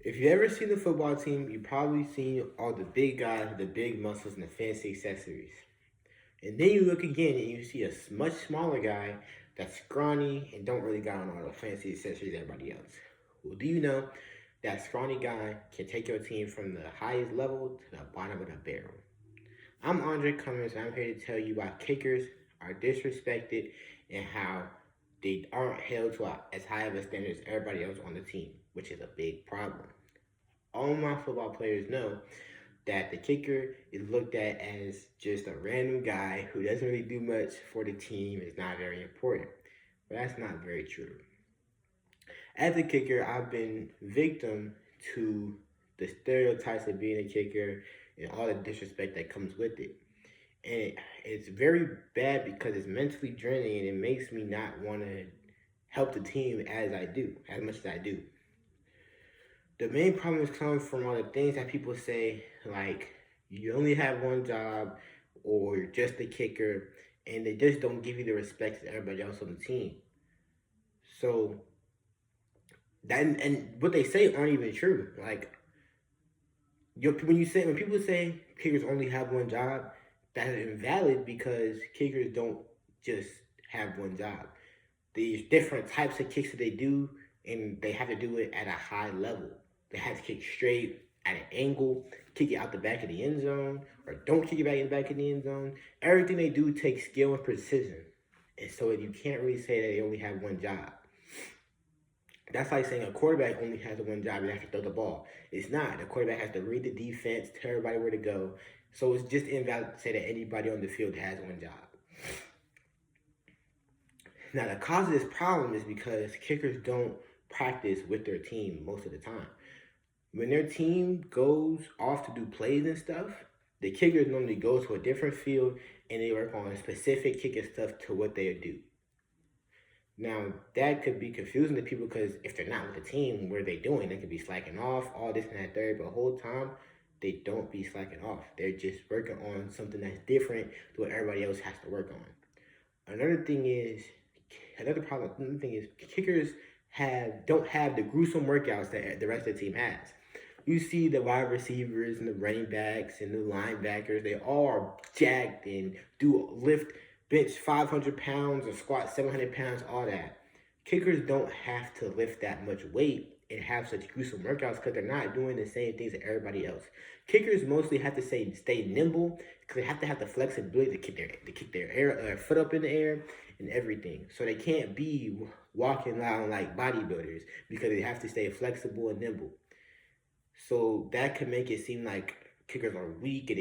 If you ever seen the football team, you probably seen all the big guys with the big muscles and the fancy accessories. And then you look again and you see a much smaller guy that's scrawny and don't really got on all the fancy accessories everybody else. Well, do you know that scrawny guy can take your team from the highest level to the bottom of the barrel? I'm Andre Cummins, and I'm here to tell you why kickers are disrespected and how they aren't held to as high of a standard as everybody else on the team, which is a big problem. All my football players know that the kicker is looked at as just a random guy who doesn't really do much for the team, is not very important. But that's not very true. As a kicker, I've been victim to the stereotypes of being a kicker and all the disrespect that comes with it. And it's very bad because it's mentally draining and it makes me not want to help the team as much as I do. The main problems come from all the things that people say, like you only have one job or you're just a kicker, and they just don't give you the respect that everybody else on the team. So that and what they say aren't even true. Like when people say kickers only have one job, that is invalid because kickers don't just have one job. There's different types of kicks that they do, and they have to do it at a high level. They have to kick straight at an angle, kick it out the back of the end zone, or don't kick it back in the back of the end zone. Everything they do takes skill and precision. And so you can't really say that they only have one job. That's like saying a quarterback only has one job, and has to throw the ball. It's not. The quarterback has to read the defense, tell everybody where to go. So it's just invalid to say that anybody on the field has one job. Now, the cause of this problem is because kickers don't practice with their team most of the time. When their team goes off to do plays and stuff, the kickers normally go to a different field and they work on specific kicking stuff to what they do. Now, that could be confusing to people because if they're not with the team, what are they doing? They could be slacking off, all this and that third, but the whole time, they don't be slacking off. They're just working on something that's different to what everybody else has to work on. Another thing is, kickers don't have the gruesome workouts that the rest of the team has. You see the wide receivers and the running backs and the linebackers, they all are jacked and bench 500 pounds or squat 700 pounds, all that. Kickers don't have to lift that much weight and have such gruesome workouts because they're not doing the same things that everybody else. Kickers mostly have to stay nimble because they have to have the flexibility to kick their foot up in the air and everything. So they can't be walking around like bodybuilders because they have to stay flexible and nimble. So that could make it seem like kickers are weak and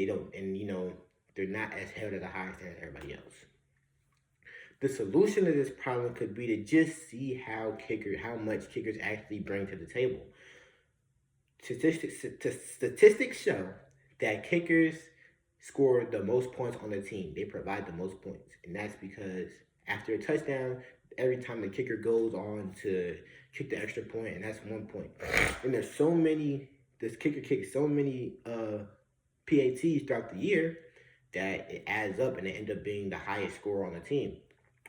they're not as held at a high standard as everybody else. The solution to this problem could be to just see how much kickers actually bring to the table. Statistics show that kickers score the most points on the team. They provide the most points, and that's because after a touchdown, every time the kicker goes on to kick the extra point, and that's 1 point. And this kicker kicks so many PATs throughout the year that it adds up and they end up being the highest scorer on the team.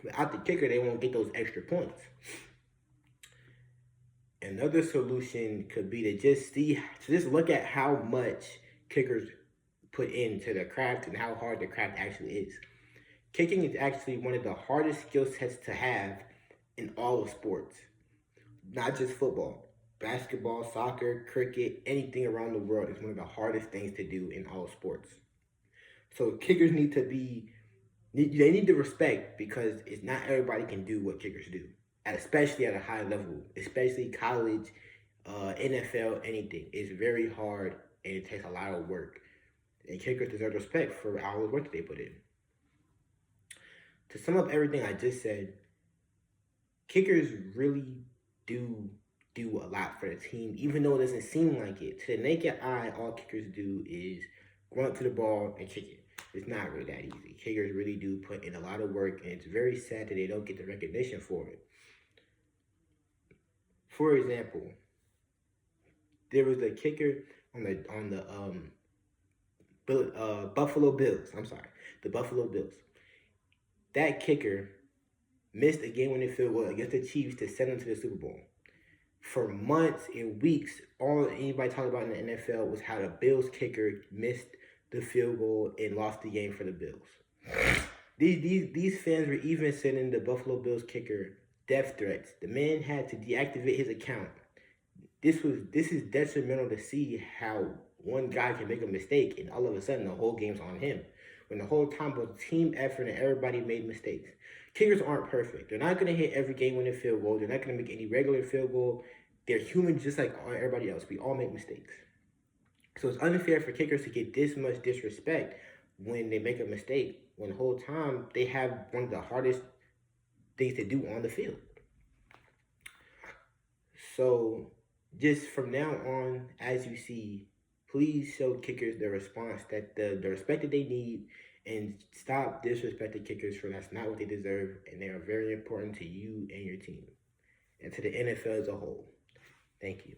Without the kicker, they won't get those extra points. Another solution could be to just look at how much kickers put into the craft and how hard the craft actually is. Kicking is actually one of the hardest skill sets to have in all of sports, not just football. Basketball, soccer, cricket, anything around the world is one of the hardest things to do in all sports. So kickers need the respect because it's not everybody can do what kickers do, especially at a high level, especially college, NFL, anything. It's very hard and it takes a lot of work. And kickers deserve respect for all the work that they put in. To sum up everything I just said, kickers really do a lot for the team, even though it doesn't seem like it. To the naked eye, all kickers do is run up to the ball and kick it. It's not really that easy. Kickers really do put in a lot of work, and it's very sad that they don't get the recognition for it. For example, there was a kicker on the Buffalo Bills. The Buffalo Bills. That kicker missed a game-winning field goal against the Chiefs to send them to the Super Bowl. For months and weeks, all anybody talked about in the NFL was how the Bills kicker missed the field goal and lost the game for the Bills. These fans were even sending the Buffalo Bills kicker death threats. The man had to deactivate his account. This is detrimental to see how one guy can make a mistake and all of a sudden the whole game's on him. When the whole time was a team effort and everybody made mistakes. Kickers aren't perfect. They're not gonna hit every game winning field goal. They're not gonna make any regular field goal. They're human just like everybody else. We all make mistakes. So it's unfair for kickers to get this much disrespect when they make a mistake, when the whole time they have one of the hardest things to do on the field. So just from now on, as you see, please show kickers the response that the respect that they need and stop disrespecting kickers, for that's not what they deserve, and they are very important to you and your team and to the NFL as a whole. Thank you.